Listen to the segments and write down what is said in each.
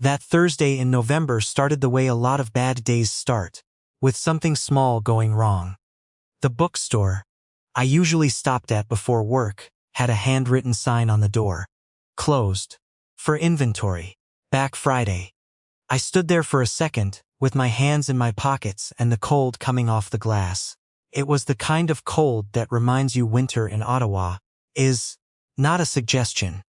That Thursday in November started the way a lot of bad days start, with something small going wrong. The bookstore I usually stopped at before work had a handwritten sign on the door. Closed. For inventory. Back Friday. I stood there for a second, with my hands in my pockets and the cold coming off the glass. It was the kind of cold that reminds you winter in Ottawa is not a suggestion.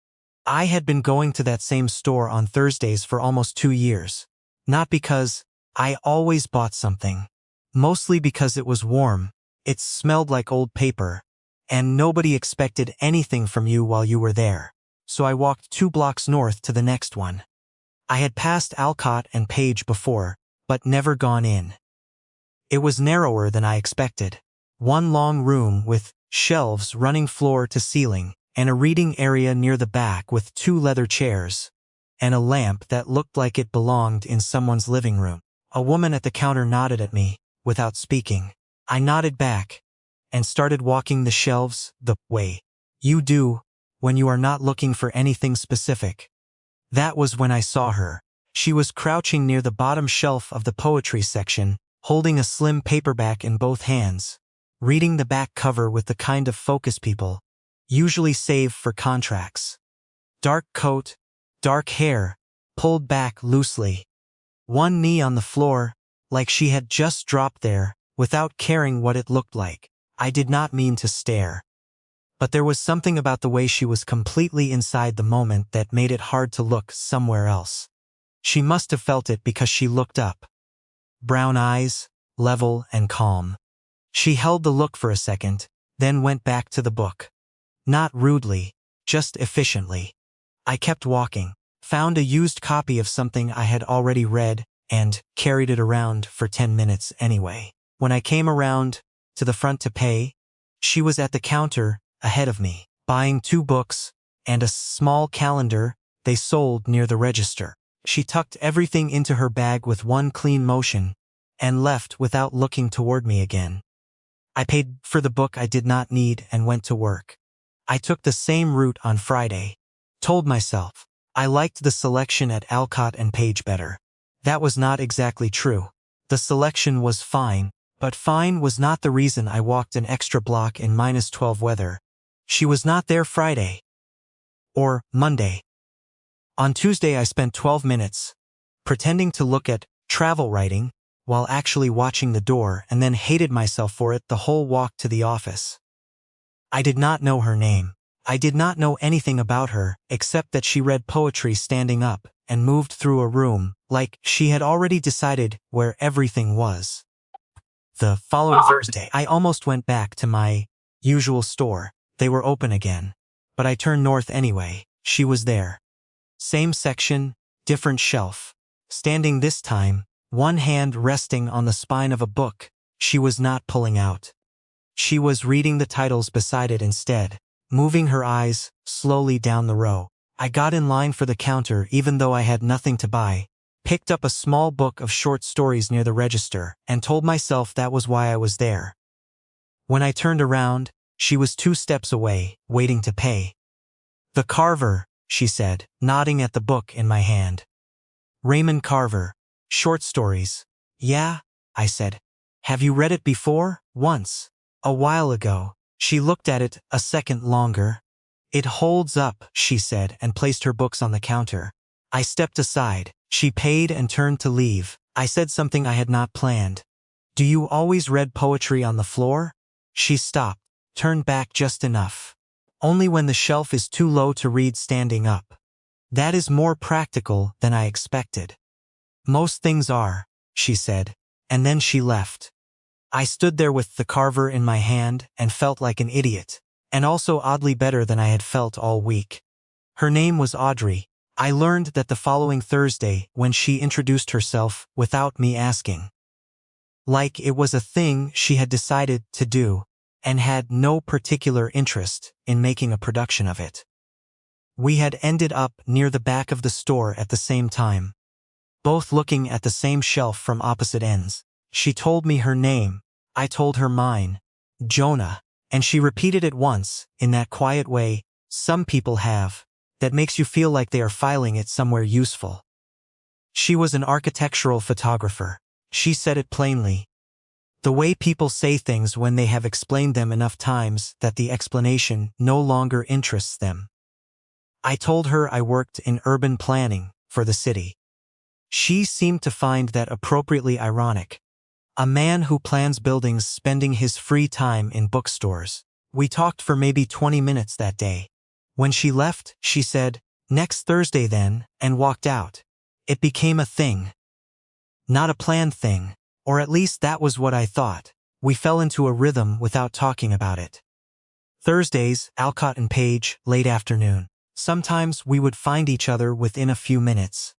I had been going to that same store on Thursdays for almost 2 years. Not because I always bought something. Mostly because it was warm, it smelled like old paper, and nobody expected anything from you while you were there. So I walked 2 blocks north to the next one. I had passed Alcott and Page before, but never gone in. It was narrower than I expected. One long room with shelves running floor to ceiling, and a reading area near the back with 2 leather chairs, and a lamp that looked like it belonged in someone's living room. A woman at the counter nodded at me, without speaking. I nodded back, and started walking the shelves the way you do when you are not looking for anything specific. That was when I saw her. She was crouching near the bottom shelf of the poetry section, holding a slim paperback in both hands, reading the back cover with the kind of focus people usually save for contracts. Dark coat, dark hair, pulled back loosely. One knee on the floor, like she had just dropped there, without caring what it looked like. I did not mean to stare. But there was something about the way she was completely inside the moment that made it hard to look somewhere else. She must have felt it because she looked up. Brown eyes, level and calm. She held the look for a second, then went back to the book. Not rudely, just efficiently. I kept walking, found a used copy of something I had already read, and carried it around for 10 minutes anyway. When I came around to the front to pay, she was at the counter ahead of me, buying 2 books and a small calendar they sold near the register. She tucked everything into her bag with one clean motion and left without looking toward me again. I paid for the book I did not need and went to work. I took the same route on Friday. Told myself I liked the selection at Alcott and Page better. That was not exactly true. The selection was fine, but fine was not the reason I walked an extra block in -12 weather. She was not there Friday. Or Monday. On Tuesday I spent 12 minutes pretending to look at travel writing while actually watching the door, and then hated myself for it the whole walk to the office. I did not know her name. I did not know anything about her, except that she read poetry standing up and moved through a room, like she had already decided where everything was. The following Thursday, I almost went back to my usual store. They were open again. But I turned north anyway. She was there. Same section, different shelf. Standing this time, one hand resting on the spine of a book she was not pulling out. She was reading the titles beside it instead, moving her eyes slowly down the row. I got in line for the counter even though I had nothing to buy, picked up a small book of short stories near the register, and told myself that was why I was there. When I turned around, she was 2 steps away, waiting to pay. "The Carver," she said, nodding at the book in my hand. "Raymond Carver. Short stories." "Yeah," I said. "Have you read it before?" "Once. A while ago." She looked at it a second longer. "It holds up," she said, and placed her books on the counter. I stepped aside. She paid and turned to leave. I said something I had not planned. "Do you always read poetry on the floor?" She stopped, turned back just enough. "Only when the shelf is too low to read standing up. That is more practical than I expected." "Most things are," she said, and then she left. I stood there with the Carver in my hand and felt like an idiot, and also oddly better than I had felt all week. Her name was Audrey. I learned that the following Thursday when she introduced herself without me asking. Like it was a thing she had decided to do, and had no particular interest in making a production of it. We had ended up near the back of the store at the same time, both looking at the same shelf from opposite ends. She told me her name, I told her mine, Jonah, and she repeated it once, in that quiet way some people have, that makes you feel like they are filing it somewhere useful. She was an architectural photographer. She said it plainly. The way people say things when they have explained them enough times that the explanation no longer interests them. I told her I worked in urban planning for the city. She seemed to find that appropriately ironic. A man who plans buildings spending his free time in bookstores. We talked for maybe 20 minutes that day. When she left, she said, "Next Thursday then," and walked out. It became a thing. Not a planned thing, or at least that was what I thought. We fell into a rhythm without talking about it. Thursdays, Alcott and Page, late afternoon. Sometimes we would find each other within a few minutes.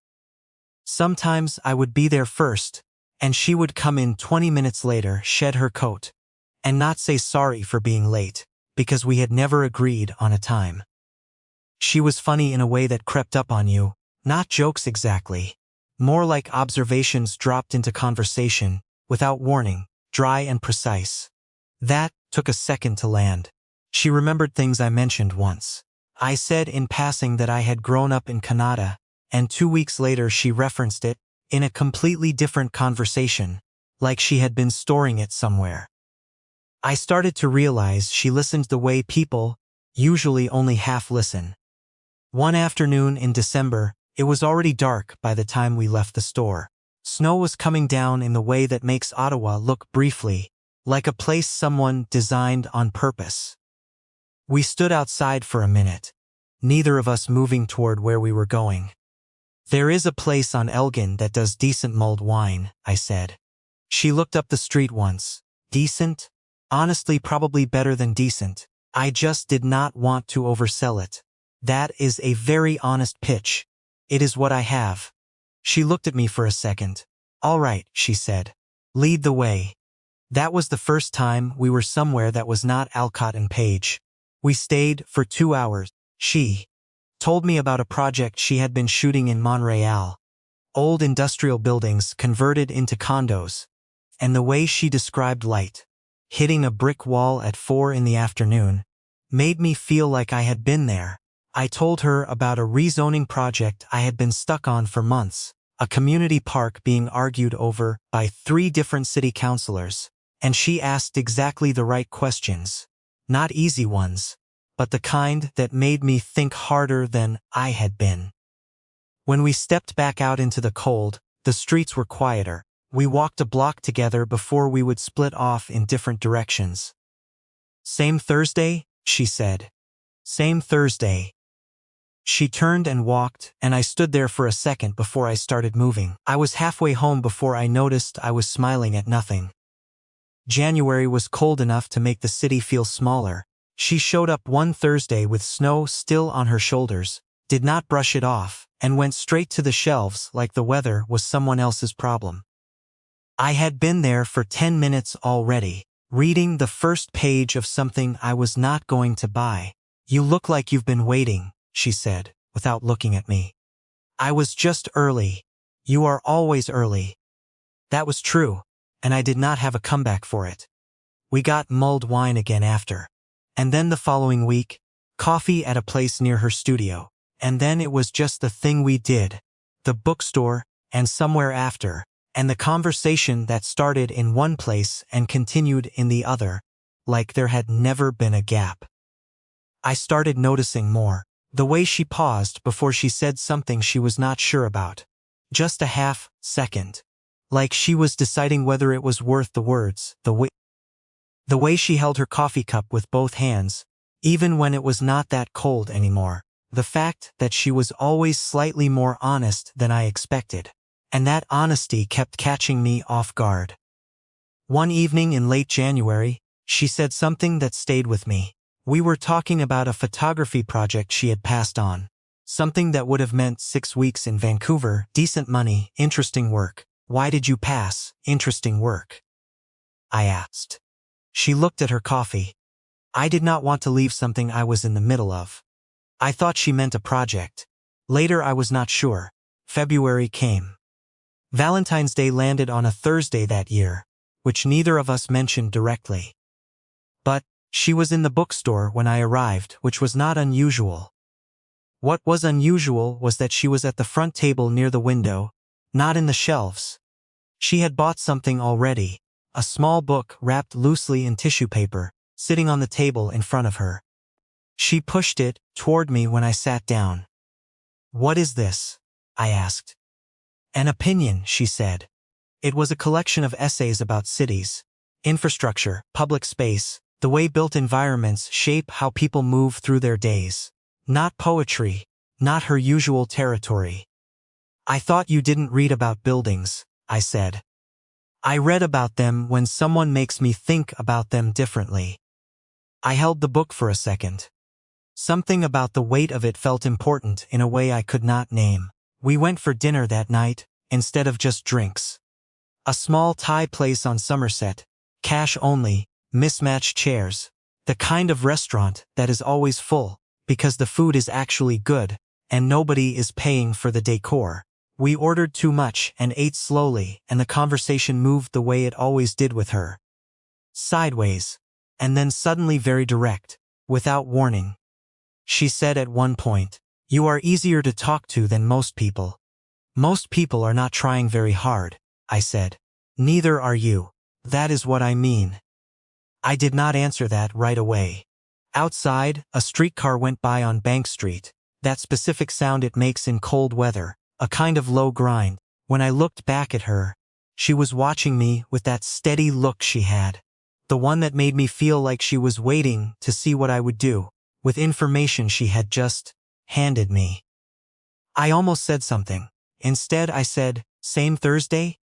Sometimes I would be there first, and she would come in 20 minutes later, shed her coat, and not say sorry for being late, because we had never agreed on a time. She was funny in a way that crept up on you, not jokes exactly, more like observations dropped into conversation, without warning, dry and precise. That took a second to land. She remembered things I mentioned once. I said in passing that I had grown up in Canada, and 2 weeks later she referenced it, in a completely different conversation, like she had been storing it somewhere. I started to realize she listened the way people usually only half listen. One afternoon in December, it was already dark by the time we left the store. Snow was coming down in the way that makes Ottawa look briefly like a place someone designed on purpose. We stood outside for a minute, neither of us moving toward where we were going. "There is a place on Elgin that does decent mulled wine," I said. She looked up the street once. Decent? Honestly, probably better than decent. I just did not want to oversell it. That is a very honest pitch. It is what I have. She looked at me for a second. "All right," she said. "Lead the way." That was the first time we were somewhere that was not Alcott and Page. We stayed for 2 hours. She told me about a project she had been shooting in Montreal. Old industrial buildings converted into condos. And the way she described light, hitting a brick wall at 4 in the afternoon, made me feel like I had been there. I told her about a rezoning project I had been stuck on for months, a community park being argued over by 3 different city councilors, and she asked exactly the right questions. Not easy ones, but the kind that made me think harder than I had been. When we stepped back out into the cold, the streets were quieter. We walked a block together before we would split off in different directions. "Same Thursday?" she said. "Same Thursday." She turned and walked, and I stood there for a second before I started moving. I was halfway home before I noticed I was smiling at nothing. January was cold enough to make the city feel smaller. She showed up one Thursday with snow still on her shoulders, did not brush it off, and went straight to the shelves like the weather was someone else's problem. I had been there for 10 minutes already, reading the first page of something I was not going to buy. "You look like you've been waiting," she said, without looking at me. "I was just early. You are always early." That was true, and I did not have a comeback for it. We got mulled wine again after. And then the following week, coffee at a place near her studio. And then it was just the thing we did. The bookstore, and somewhere after, and the conversation that started in one place and continued in the other, like there had never been a gap. I started noticing more. The way she paused before she said something she was not sure about. Just a half second. Like she was deciding whether it was worth the words. The way she held her coffee cup with both hands, even when it was not that cold anymore. The fact that she was always slightly more honest than I expected. And that honesty kept catching me off guard. One evening in late January, she said something that stayed with me. We were talking about a photography project she had passed on. Something that would have meant 6 weeks in Vancouver, decent money, interesting work. "Why did you pass? Interesting work?" I asked. She looked at her coffee. I did not want to leave something I was in the middle of. I thought she meant a project. Later I was not sure. February came. Valentine's Day landed on a Thursday that year, which neither of us mentioned directly. But she was in the bookstore when I arrived, which was not unusual. What was unusual was that she was at the front table near the window, Not in the shelves. She had bought something already, a small book wrapped loosely in tissue paper, sitting on the table in front of her. She pushed it toward me when I sat down. "What is this?" I asked. "An opinion," she said. It was a collection of essays about cities, infrastructure, public space, the way built environments shape how people move through their days. Not poetry, not her usual territory. "I thought you didn't read about buildings," I said. "I read about them when someone makes me think about them differently." I held the book for a second. Something about the weight of it felt important in a way I could not name. We went for dinner that night, instead of just drinks. A small Thai place on Somerset, cash only, mismatched chairs. The kind of restaurant that is always full, because the food is actually good, and nobody is paying for the decor. We ordered too much and ate slowly, and the conversation moved the way it always did with her. Sideways. And then suddenly very direct, without warning. She said at one point, "You are easier to talk to than most people." "Most people are not trying very hard," I said. "Neither are you. That is what I mean." I did not answer that right away. Outside, a streetcar went by on Bank Street, that specific sound it makes in cold weather, a kind of low grind. When I looked back at her, she was watching me with that steady look she had. The one that made me feel like she was waiting to see what I would do, with information she had just handed me. I almost said something. Instead I said, "Same Thursday?"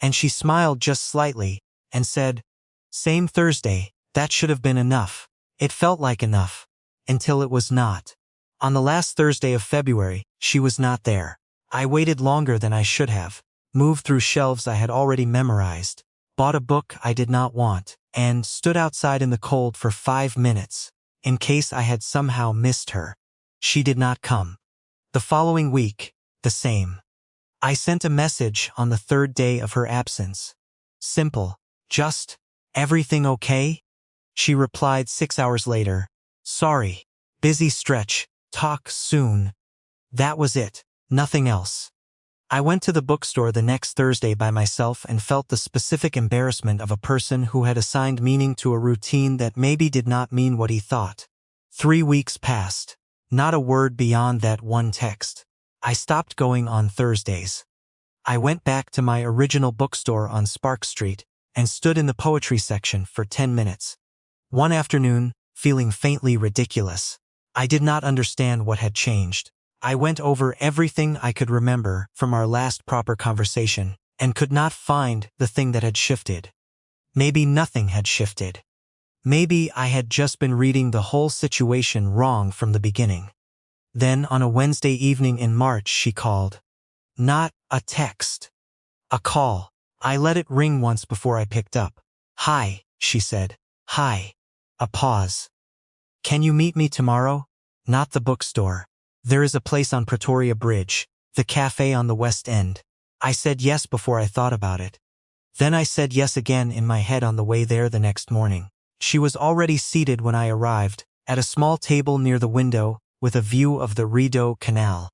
And she smiled just slightly, and said, "Same Thursday." That should have been enough. It felt like enough. Until it was not. On the last Thursday of February, she was not there. I waited longer than I should have, moved through shelves I had already memorized, bought a book I did not want, and stood outside in the cold for 5 minutes, in case I had somehow missed her. She did not come. The following week, the same. I sent a message on the third day of her absence. Simple. Just, "Everything okay?" She replied 6 hours later, "Sorry. Busy stretch. Talk soon." That was it. Nothing else. I went to the bookstore the next Thursday by myself and felt the specific embarrassment of a person who had assigned meaning to a routine that maybe did not mean what he thought. 3 weeks passed. Not a word beyond that one text. I stopped going on Thursdays. I went back to my original bookstore on Spark Street and stood in the poetry section for 10 minutes. One afternoon, feeling faintly ridiculous. I did not understand what had changed. I went over everything I could remember from our last proper conversation, and could not find the thing that had shifted. Maybe nothing had shifted. Maybe I had just been reading the whole situation wrong from the beginning. Then on a Wednesday evening in March she called. Not a text. A call. I let it ring once before I picked up. "Hi," she said. "Hi." A pause. "Can you meet me tomorrow?" "Not the bookstore. There is a place on Pretoria Bridge, the cafe on the West End." I said yes before I thought about it. Then I said yes again in my head on the way there the next morning. She was already seated when I arrived, at a small table near the window, with a view of the Rideau Canal.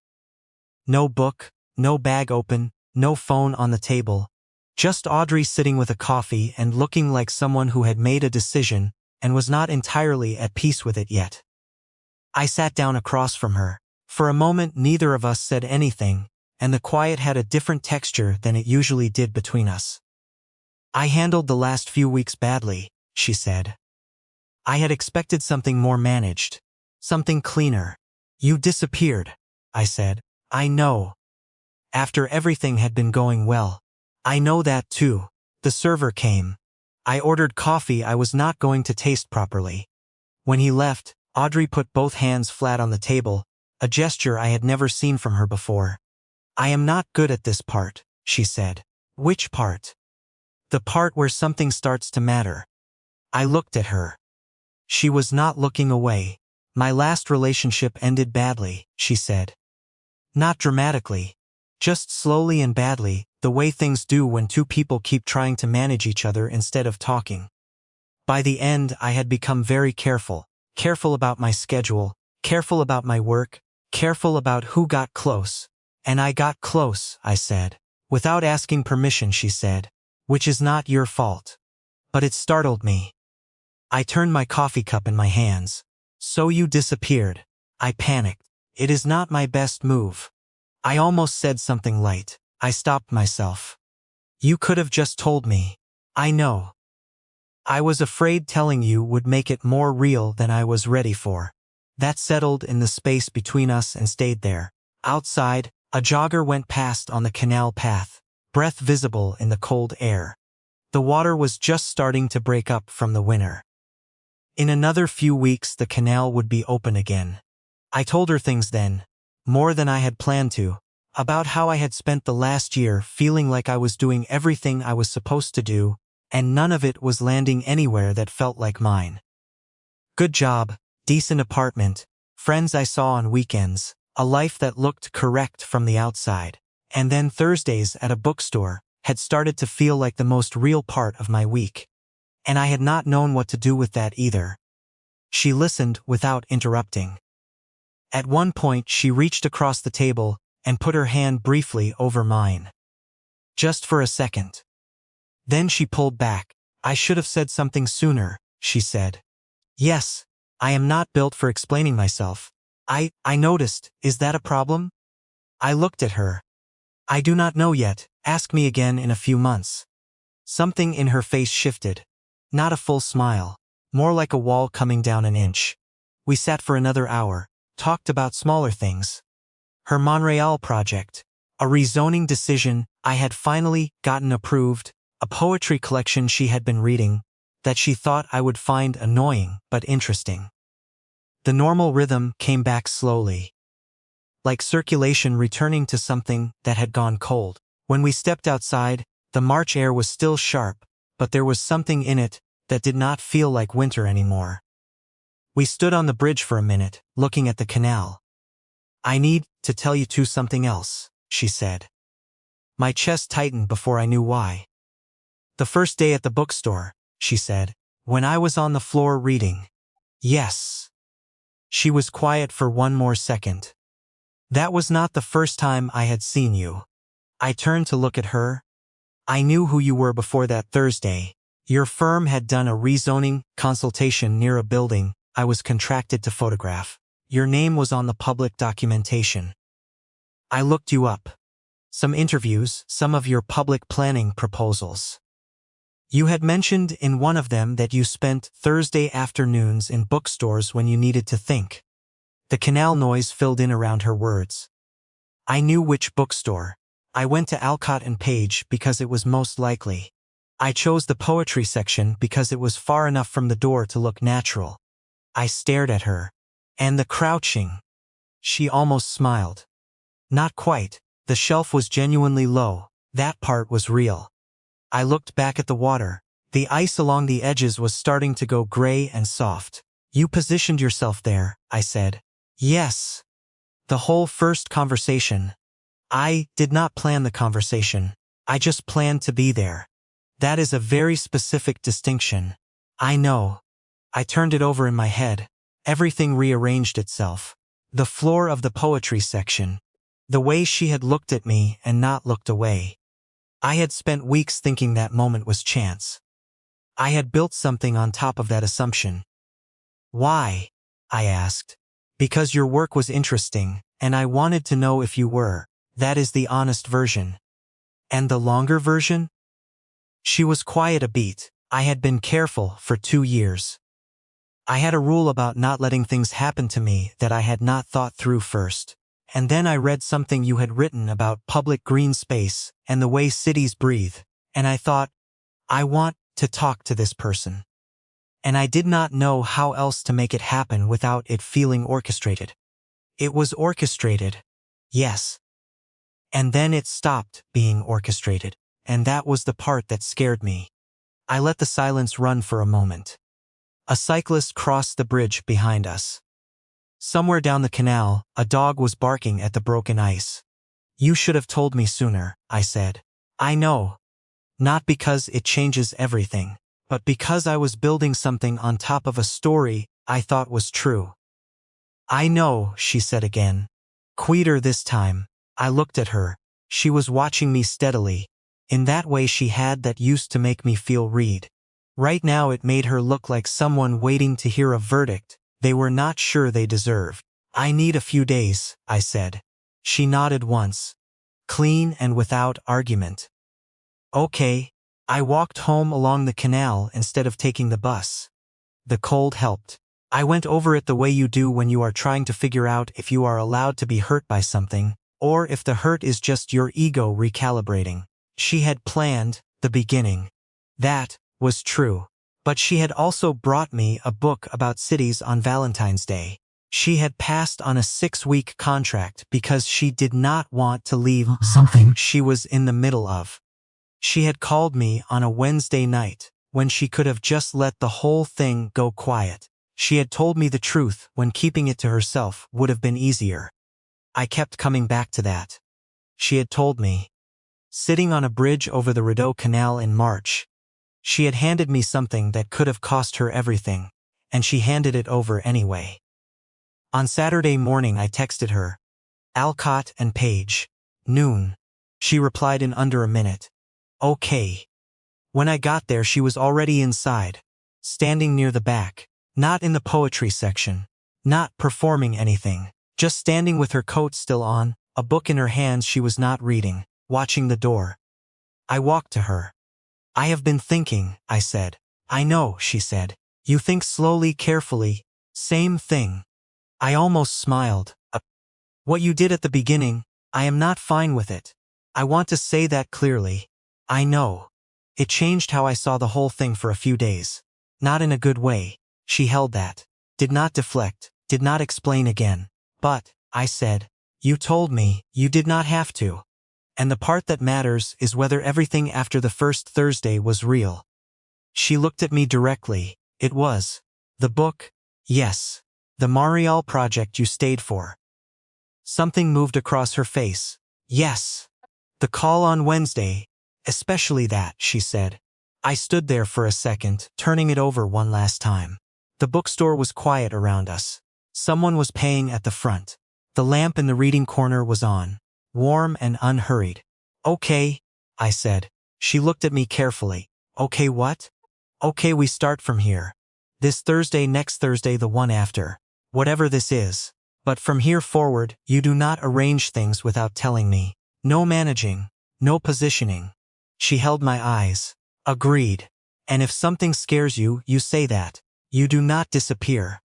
No book, no bag open, no phone on the table. Just Audrey sitting with a coffee and looking like someone who had made a decision and was not entirely at peace with it yet. I sat down across from her. For a moment neither of us said anything, and the quiet had a different texture than it usually did between us. "I handled the last few weeks badly," she said. "I had expected something more managed, something cleaner." "You disappeared," I said. "I know. After everything had been going well." "I know that too. The server came. I ordered coffee I was not going to taste properly." When he left, Audrey put both hands flat on the table, a gesture I had never seen from her before. "I am not good at this part," she said. "Which part?" "The part where something starts to matter." I looked at her. She was not looking away. "My last relationship ended badly," she said. "Not dramatically. Just slowly and badly, the way things do when two people keep trying to manage each other instead of talking. By the end, I had become very careful. Careful about my schedule, careful about my work, careful about who got close. And I got close," I said. Without asking permission, she said, which is not your fault. But it startled me. I turned my coffee cup in my hands. So you disappeared. I panicked. It is not my best move. I almost said something light. I stopped myself. You could have just told me. I know. I was afraid telling you would make it more real than I was ready for. That settled in the space between us and stayed there. Outside, a jogger went past on the canal path, breath visible in the cold air. The water was just starting to break up from the winter. In another few weeks the canal would be open again. I told her things then, more than I had planned to, about how I had spent the last year feeling like I was doing everything I was supposed to do, and none of it was landing anywhere that felt like mine. Good job, decent apartment, friends I saw on weekends, a life that looked correct from the outside, and then Thursdays at a bookstore had started to feel like the most real part of my week. And I had not known what to do with that either. She listened without interrupting. At one point she reached across the table and put her hand briefly over mine. Just for a second. Then she pulled back. I should have said something sooner, she said. Yes, I am not built for explaining myself. I noticed. Is that a problem? I looked at her. I do not know yet. Ask me again in a few months. Something in her face shifted. Not a full smile. More like a wall coming down an inch. We sat for another hour, talked about smaller things. Her Montreal project, a rezoning decision I had finally gotten approved, a poetry collection she had been reading, that she thought I would find annoying but interesting. The normal rhythm came back slowly. Like circulation returning to something that had gone cold. When we stepped outside, the March air was still sharp, but there was something in it that did not feel like winter anymore. We stood on the bridge for a minute, looking at the canal. I need to tell you something else, she said. My chest tightened before I knew why. The first day at the bookstore, she said, when I was on the floor reading. Yes. She was quiet for one more second. That was not the first time I had seen you. I turned to look at her. I knew who you were before that Thursday. Your firm had done a rezoning consultation near a building I was contracted to photograph. Your name was on the public documentation. I looked you up. Some interviews, some of your public planning proposals. You had mentioned in one of them that you spent Thursday afternoons in bookstores when you needed to think. The canal noise filled in around her words. I knew which bookstore. I went to Alcott and Page because it was most likely. I chose the poetry section because it was far enough from the door to look natural. I stared at her. And the crouching. She almost smiled. Not quite. The shelf was genuinely low. That part was real. I looked back at the water. The ice along the edges was starting to go gray and soft. You positioned yourself there, I said. Yes. The whole first conversation. I did not plan the conversation. I just planned to be there. That is a very specific distinction. I know. I turned it over in my head. Everything rearranged itself. The floor of the poetry section. The way she had looked at me and not looked away. I had spent weeks thinking that moment was chance. I had built something on top of that assumption. Why? I asked. Because your work was interesting, and I wanted to know if you were. That is the honest version. And the longer version? She was quiet a beat. I had been careful for 2 years. I had a rule about not letting things happen to me that I had not thought through first. And then I read something you had written about public green space and the way cities breathe, and I thought, I want to talk to this person. And I did not know how else to make it happen without it feeling orchestrated. It was orchestrated, yes. And then it stopped being orchestrated, and that was the part that scared me. I let the silence run for a moment. A cyclist crossed the bridge behind us. Somewhere down the canal, a dog was barking at the broken ice. You should have told me sooner, I said. I know. Not because it changes everything, but because I was building something on top of a story I thought was true. I know, she said again. Quieter this time. I looked at her. She was watching me steadily. In that way she had that used to make me feel read. Right now it made her look like someone waiting to hear a verdict they were not sure they deserved. I need a few days, I said. She nodded once. Clean and without argument. Okay. I walked home along the canal instead of taking the bus. The cold helped. I went over it the way you do when you are trying to figure out if you are allowed to be hurt by something, or if the hurt is just your ego recalibrating. She had planned the beginning. That was true. But she had also brought me a book about cities on Valentine's Day. She had passed on a 6-week contract because she did not want to leave something she was in the middle of. She had called me on a Wednesday night, when she could have just let the whole thing go quiet. She had told me the truth when keeping it to herself would have been easier. I kept coming back to that. She had told me. Sitting on a bridge over the Rideau Canal in March. She had handed me something that could have cost her everything, and she handed it over anyway. On Saturday morning I texted her. Alcott and Page. Noon. She replied in under a minute. Okay. When I got there she was already inside, standing near the back, not in the poetry section, not performing anything, just standing with her coat still on, a book in her hands she was not reading, watching the door. I walked to her. I have been thinking, I said. I know, she said. You think slowly, carefully. Same thing. I almost smiled. What you did at the beginning, I am not fine with it. I want to say that clearly. I know. It changed how I saw the whole thing for a few days. Not in a good way. She held that. Did not deflect. Did not explain again. But, I said, you told me, you did not have to. And the part that matters is whether everything after the first Thursday was real. She looked at me directly. It was. The book? Yes. The Montreal project you stayed for. Something moved across her face. Yes. The call on Wednesday. Especially that, she said. I stood there for a second, turning it over one last time. The bookstore was quiet around us. Someone was paying at the front. The lamp in the reading corner was on, warm and unhurried. Okay, I said. She looked at me carefully. Okay, what? Okay, we start from here. This Thursday, next Thursday, the one after. Whatever this is. But from here forward, you do not arrange things without telling me. No managing. No positioning. She held my eyes. Agreed. And if something scares you, you say that. You do not disappear.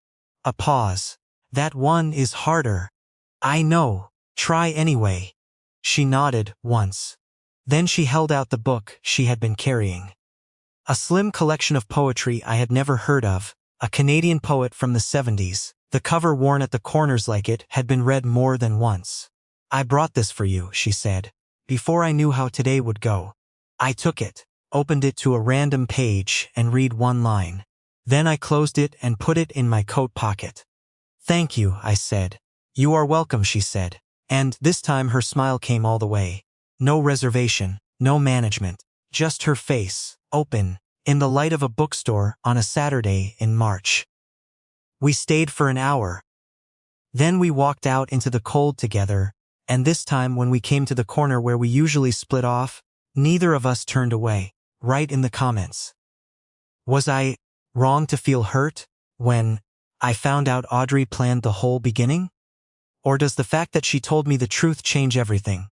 A pause. That one is harder. I know. Try anyway. She nodded once. Then she held out the book she had been carrying. A slim collection of poetry I had never heard of, a Canadian poet from the 70s. The cover worn at the corners like it had been read more than once. I brought this for you, she said, before I knew how today would go. I took it, opened it to a random page and read one line. Then I closed it and put it in my coat pocket. Thank you, I said. You are welcome, she said. And this time her smile came all the way. No reservation, no management, just her face, open, in the light of a bookstore on a Saturday in March. We stayed for an hour. Then we walked out into the cold together, and this time when we came to the corner where we usually split off, neither of us turned away. Write in the comments. Was I wrong to feel hurt when I found out Audrey planned the whole beginning? Or does the fact that she told me the truth change everything?